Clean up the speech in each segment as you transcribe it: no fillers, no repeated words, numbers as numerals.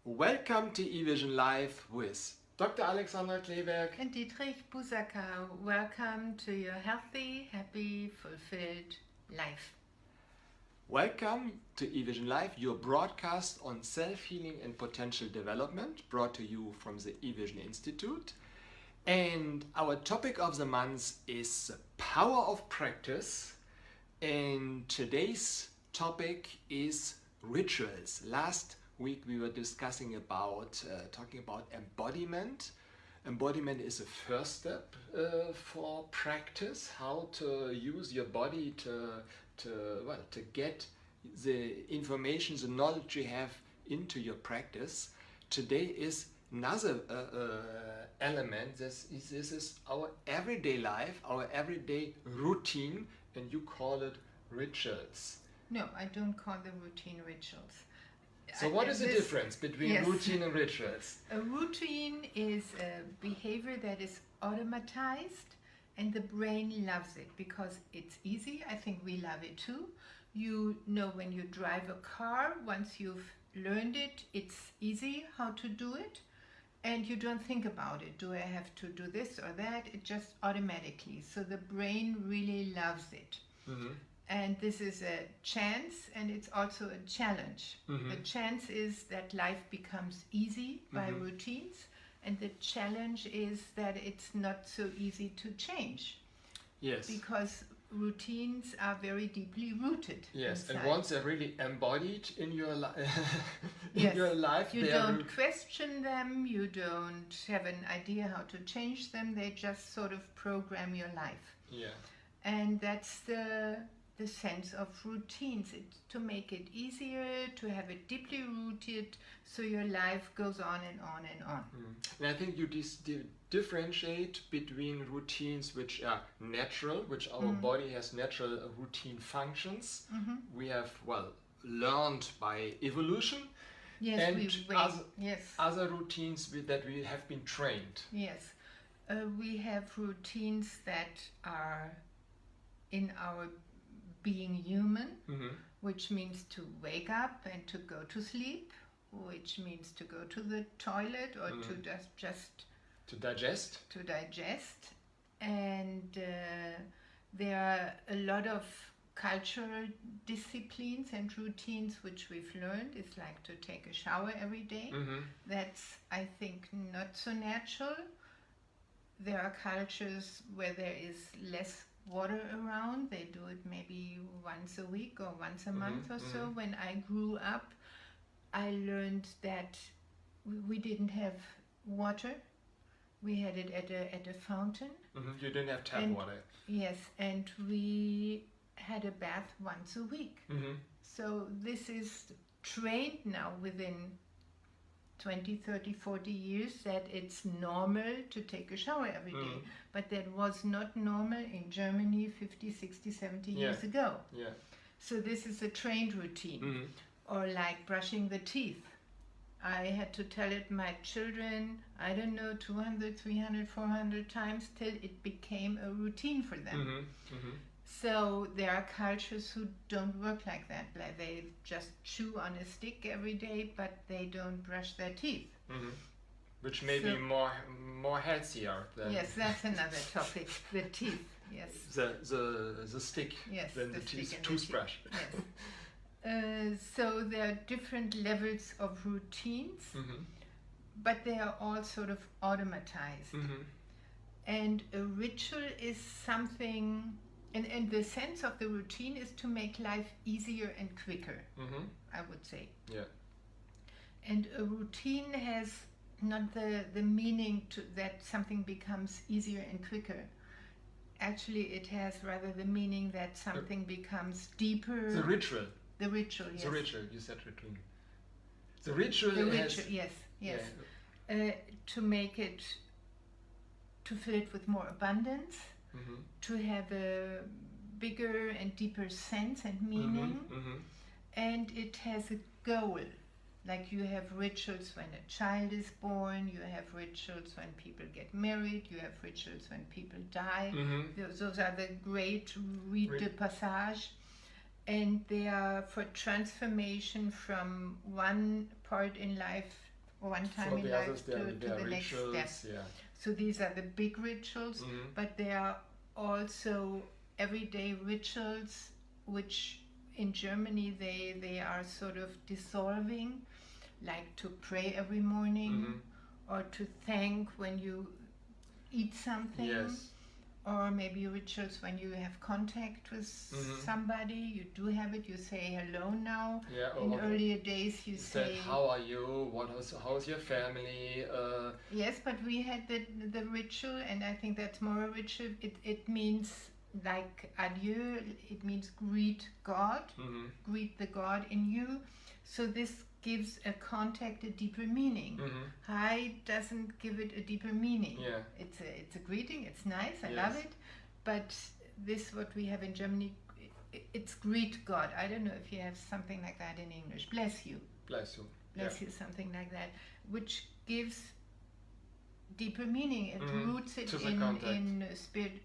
Welcome to eVision Live with Dr. Alexandra Kleeberg and Dietrich Busaka. Welcome to your healthy, happy, fulfilled life. Welcome to eVision Live, your broadcast on self-healing and potential development, brought to you from the eVision Institute. And our topic of the month is the power of practice. And today's topic is rituals. Last week we were discussing about talking about embodiment. Embodiment is a first step for practice, how to use your body to get the information, the knowledge you have into your practice. Today is another element. This is our everyday life, our everyday routine, and you call it rituals. No, I don't call them routine rituals. So what is the difference between routine and rituals? A routine is a behavior that is automatized and the brain loves it because it's easy. I think we love it too. You know, when you drive a car, once you've learned it, it's easy how to do it and you don't think about it. Do I have to do this or that? It just automatically. So the brain really loves it. Mm-hmm. And this is a chance and it's also a challenge. Mm-hmm. The chance is that life becomes easy by routines, and the challenge is that it's not so easy to change. Yes. Because routines are very deeply rooted. Yes, inside. And once they're really embodied in your yes. your life, you don't question them, you don't have an idea how to change them, they just sort of program your life. Yeah. And that's the sense of routines, to make it easier, to have it deeply rooted, so your life goes on and on and on. And I think you differentiate between routines which are natural, which our body has natural routine functions. We have, learned by evolution. Yes, and other routines that we have been trained. Yes, we have routines that are in our being human, which means to wake up and to go to sleep, which means to go to the toilet or to just to digest. And there are a lot of cultural disciplines and routines which we've learned. It's like to take a shower every day. That's, I think, not so natural. There are cultures where there is less water around. They do it maybe once a week or once a month or so. When I grew up, I learned that we didn't have water. We had it at a fountain. You didn't have tap water. Yes, and we had a bath once a week. So this is trained now within 20, 30, 40 years that it's normal to take a shower every day. But that was not normal in Germany 50, 60, 70 years ago. Yeah. So this is a trained routine. Or like brushing the teeth. I had to tell it my children, 200, 300, 400 times till it became a routine for them. So there are cultures who don't work like that. Like they just chew on a stick every day, but they don't brush their teeth. Which may be more healthier than... Yes, that's another topic. The teeth, yes. The stick, yes, than the toothbrush. Yes. So there are different levels of routines, but they are all sort of automatized. And a ritual is something... And the sense of the routine is to make life easier and quicker, I would say. Yeah. And a routine has not the meaning that something becomes easier and quicker. Actually, it has rather the meaning that something becomes deeper. The ritual. The ritual, yes. The ritual, you said routine. The ritual yes. Yeah. To make it, to fill it with more abundance. To have a bigger and deeper sense and meaning, and it has a goal. Like you have rituals when a child is born, you have rituals when people get married, you have rituals when people die. Those are the great rite de passage. and they are for transformation from one part in life one time For in the life others, to there are the next step. rituals, yeah. So these are the big rituals, but there are also everyday rituals which in Germany they are sort of dissolving, like to pray every morning or to thank when you eat something. Yes. Or maybe rituals when you have contact with somebody, you do have it, you say hello now. Yeah, in earlier days you say, how are you, how's your family? Yes, but we had the ritual, and I think that's more a ritual. It means like adieu, it means greet God, greet the God in you. So this gives a contact a deeper meaning. Hi doesn't give it a deeper meaning. Yeah. It's a greeting, it's nice, I love it, but this what we have in Germany, it's greet God. I don't know if you have something like that in English. Bless you. Bless you. Bless you, something like that, which gives deeper meaning. It roots it in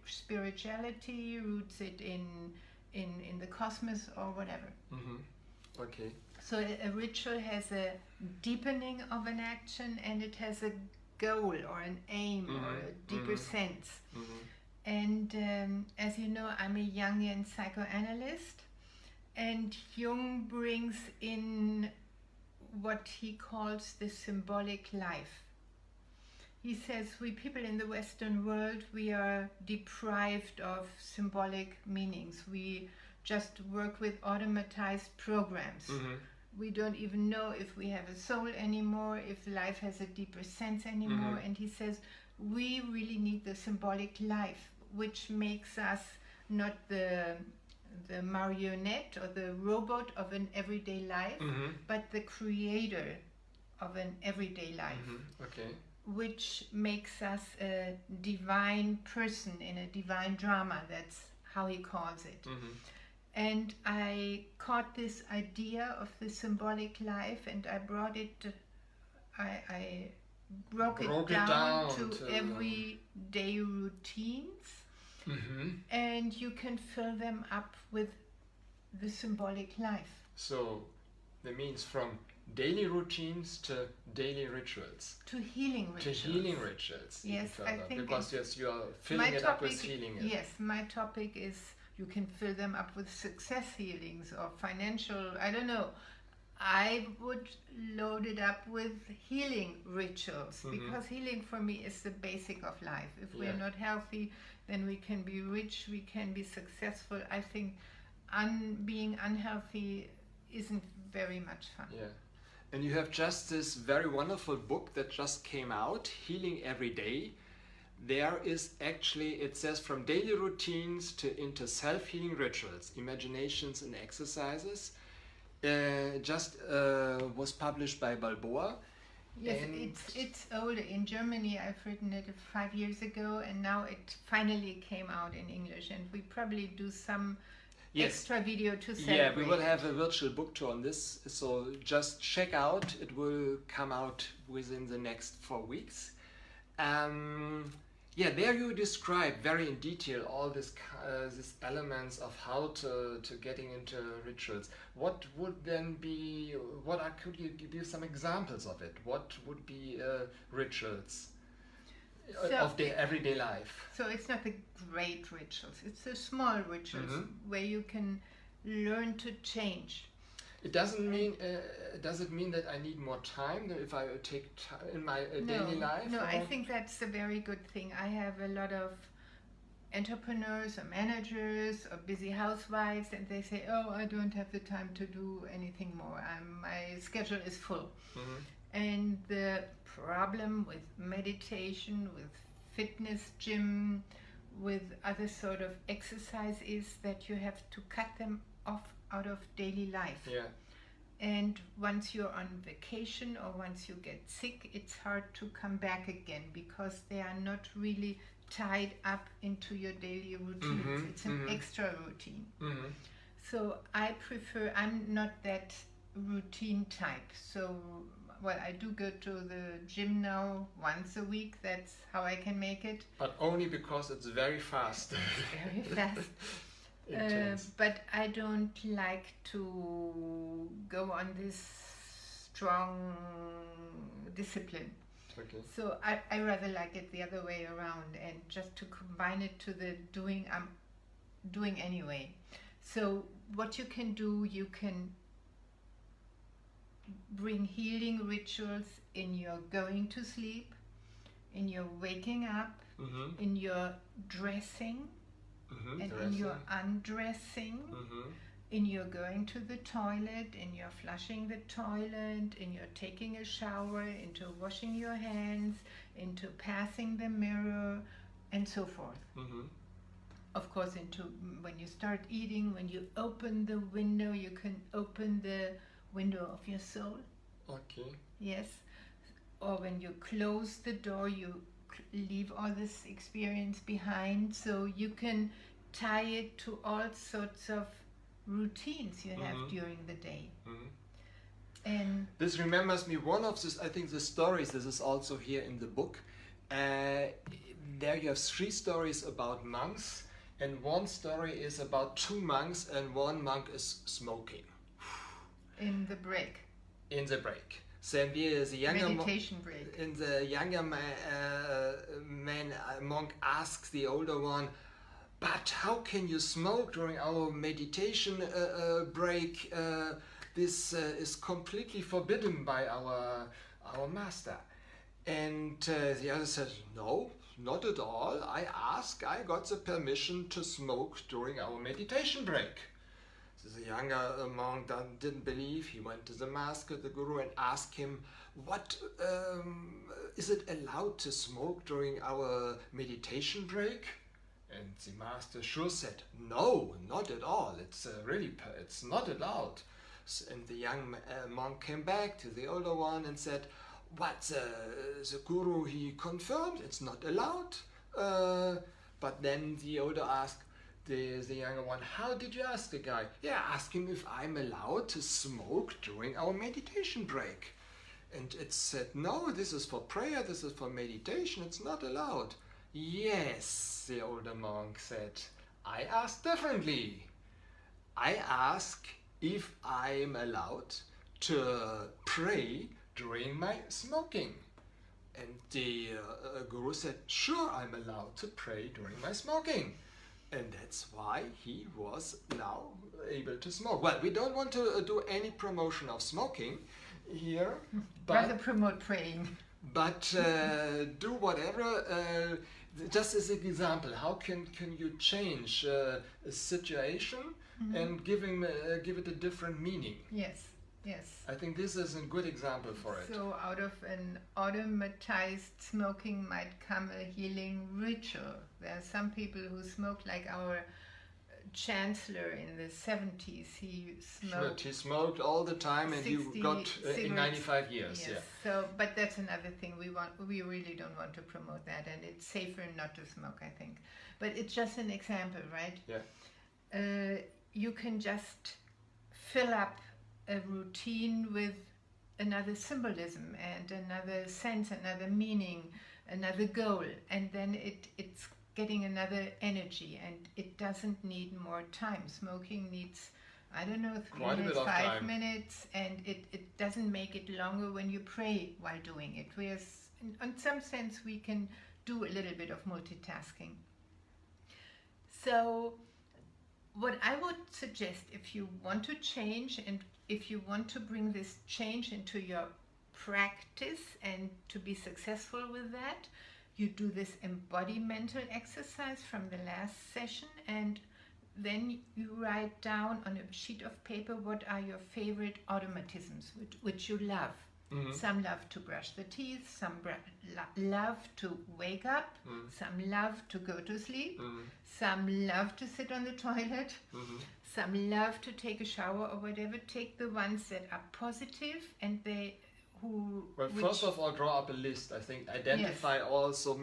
spirituality, roots it in the cosmos or whatever. Okay. So a ritual has a deepening of an action, and it has a goal or an aim or a deeper sense. And as you know, I'm a Jungian psychoanalyst, and Jung brings in what he calls the symbolic life. He says we people in the Western world, we are deprived of symbolic meanings. We just work with automatized programs. We don't even know if we have a soul anymore, if life has a deeper sense anymore. And he says we really need the symbolic life, which makes us not the marionette or the robot of an everyday life, but the creator of an everyday life. Okay. Which makes us a divine person in a divine drama. That's how he calls it. And I caught this idea of the symbolic life, and I brought it, I broke it down to everyday routines, and you can fill them up with the symbolic life. So that means from daily routines to daily rituals. To healing rituals. To healing rituals. Yes, I think because yes, you are filling it up with healing. Yes, my topic is you can fill them up with success healings or financial, I don't know. I would load it up with healing rituals, because healing for me is the basic of life. If we're not healthy, then we can be rich, we can be successful. I think being unhealthy isn't very much fun. Yeah. And you have just this very wonderful book that just came out, Healing Every Day. There is actually, it says from daily routines into self-healing rituals, imaginations and exercises. Just was published by Balboa. Yes, it's older. In Germany, I've written it 5 years ago, and now it finally came out in English. And we probably do some extra video to celebrate. Yeah, we will have a virtual book tour on this, so just check out. It will come out within the next 4 weeks. Yeah, there you describe very in detail all these elements of how to getting into rituals. What would then be? Could you give some examples of it? What would be rituals of the everyday life? So it's not the great rituals; it's the small rituals where you can learn to change. It doesn't mean. Does it mean that I need more time than if I take in my daily life? No, or? I think that's a very good thing. I have a lot of entrepreneurs or managers or busy housewives, and they say, "Oh, I don't have the time to do anything more. My schedule is full." And the problem with meditation, with fitness gym, with other sort of exercise is that you have to cut them off out of daily life. Yeah. And once you're on vacation or once you get sick, it's hard to come back again because they are not really tied up into your daily routines. It's an extra routine. So I'm not that routine type. So, well, I do go to the gym now once a week. That's how I can make it. But only because it's very fast. Very fast. But I don't like to go on this strong discipline. Okay. So I rather like it the other way around, and just to combine it to the doing I'm doing anyway. So what you can do, you can bring healing rituals in your going to sleep, in your waking up, in your dressing, and in your undressing, in your going to the toilet, in your flushing the toilet, in your taking a shower, into washing your hands, into passing the mirror, and so forth. Of course, into when you start eating, when you open the window, you can open the window of your soul. Okay. Yes. Or when you close the door, you leave all this experience behind, so you can tie it to all sorts of routines you have during the day. And this remembers me one of this, I think the stories, this is also here in the book. There you have 3 stories about monks, and one story is about 2 monks, and one monk is smoking. in the break. In the break. So the younger Meditation break. And the younger monk asks the older one, but how can you smoke during our meditation break? This is completely forbidden by our master. And the other says, no, not at all. I got the permission to smoke during our meditation break. So the younger monk didn't believe. He went to the master, the guru, and asked him, what is it allowed to smoke during our meditation break? And the master sure said, no, not at all. It's it's not allowed. And the young monk came back to the older one and said, what, the guru, he confirmed it's not allowed. But then the older asked the younger one, how did you ask the guy? Yeah, ask him if I'm allowed to smoke during our meditation break. And it said, no, this is for prayer, this is for meditation, it's not allowed. Yes, the older monk said, I asked differently. I ask if I'm allowed to pray during my smoking. And the guru said, sure, I'm allowed to pray during my smoking. And that's why he was now able to smoke. Well, we don't want to do any promotion of smoking here, but rather promote praying. But do whatever. Just as an example, how can you change a situation and give it a different meaning? Yes. I think this is a good example for it. So out of an automatized smoking might come a healing ritual. There are some people who smoke, like our chancellor in the 70s. He smoked. He smoked all the time, and he got in 95 years. Yes. Yeah. So, but that's another thing we really don't want to promote that, and it's safer not to smoke, I think. But it's just an example, right? Yeah. You can just fill up a routine with another symbolism and another sense, another meaning, another goal, and then it's getting another energy, and it doesn't need more time. Smoking needs, I don't know, 3 minutes, 5 minutes, and it doesn't make it longer when you pray while doing it. Whereas in some sense we can do a little bit of multitasking. So what I would suggest, if you want to change and if you want to bring this change into your practice and to be successful with that, you do this embodimental exercise from the last session, and then you write down on a sheet of paper what are your favorite automatisms which you love. Some love to brush the teeth, some love to wake up, some love to go to sleep, some love to sit on the toilet, some love to take a shower or whatever. Take the ones that are positive, and first of all, draw up a list. I think identify also,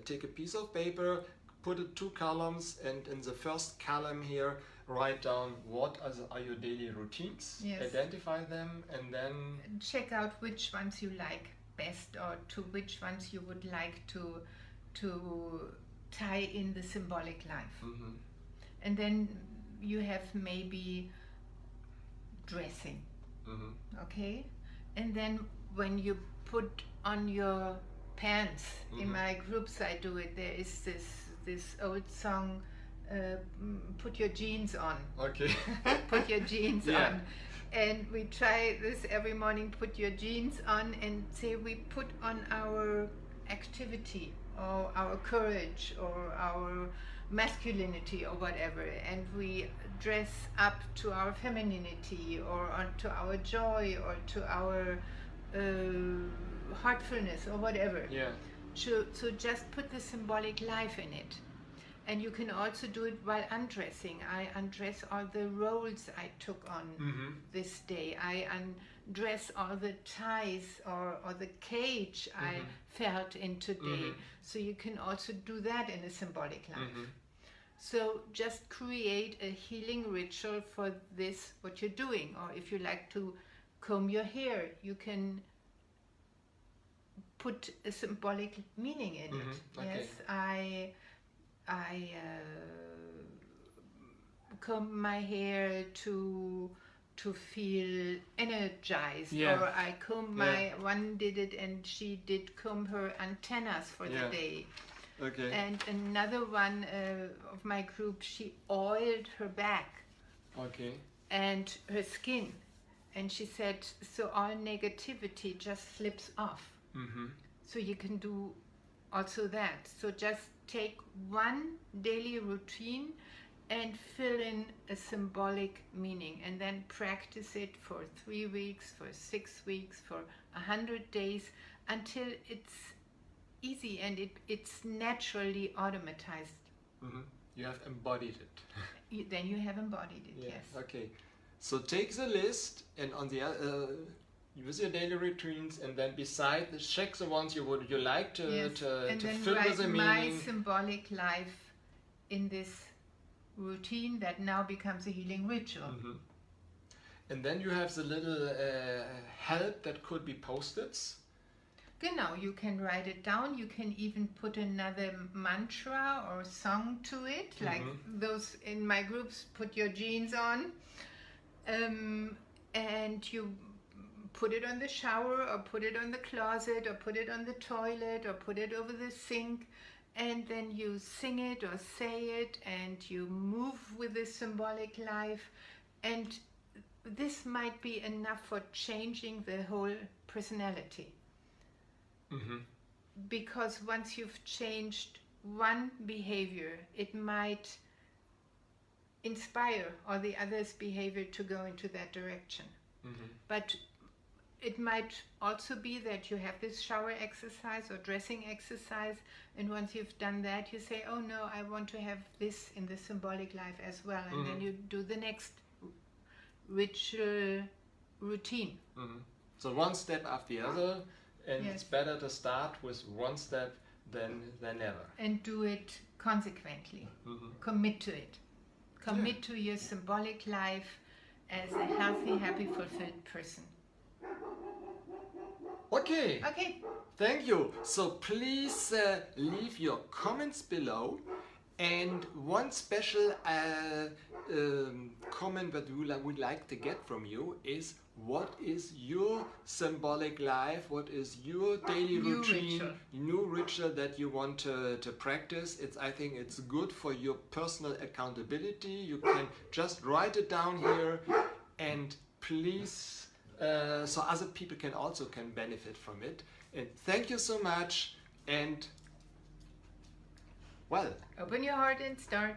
take a piece of paper, put it 2 columns, and in the first column here write down what are your daily routines. Identify them, and then check out which ones you like best, or to which ones you would like to tie in the symbolic life. And then you have maybe dressing. Okay. And then when you put on your pants. In my groups I do it. There is this old song, put your jeans on. Okay. Put your jeans Yeah. on. And we try this every morning, put your jeans on, and say we put on our activity or our courage or our masculinity or whatever, and we dress up to our femininity or to our joy or to our heartfulness or whatever. Yeah. So just put the symbolic life in it. And you can also do it while undressing. I undress all the roles I took on this day. I undress all the ties or the cage I felt in today. So you can also do that in a symbolic life. So just create a healing ritual for this, what you're doing. Or if you like to comb your hair, you can put a symbolic meaning in it. Okay. Yes, I comb my hair to feel energized, Yeah. or I comb my one did it and she did comb her antennas for the day. Okay. And another one of my group, she oiled her back Okay. and her skin, and she said so all negativity just slips off. So you can do also that. So just take one daily routine and fill in a symbolic meaning, and then practice it for 3 weeks, for 6 weeks, for 100 days, until it's easy and it's naturally automatized. You have embodied it. Then you have embodied it. Yes. Okay. So take the list, and on the with your daily routines, and then beside the check the ones you like to Yes. And to then fill write with a my meaning. symbolic life in this routine that now becomes a healing ritual. And then you have the little help that could be post-its. Genau, you can write it down. You can even put another mantra or song to it, like those in my groups, put your jeans on. And you put it on the shower, or put it on the closet, or put it on the toilet, or put it over the sink, and then you sing it or say it, and you move with this symbolic life. And this might be enough for changing the whole personality. Because once you've changed one behavior, it might inspire all the others' behavior to go into that direction. But it might also be that you have this shower exercise or dressing exercise, and once you've done that, you say, oh no, I want to have this in the symbolic life as well. And then you do the next ritual routine. So one step after the other, and Yes. it's better to start with one step than never. And do it consequently. Commit to it. Commit to your symbolic life as a healthy, happy, fulfilled person. Okay. Okay. Thank you. So please leave your comments below. And one special comment that we would like to get from you is, what is your symbolic life? What is your daily New routine, ritual. new ritual that you want to practice? I think it's good for your personal accountability. You can just write it down here, and please, so other people can benefit from it. And thank you so much. And well, Open your heart and start.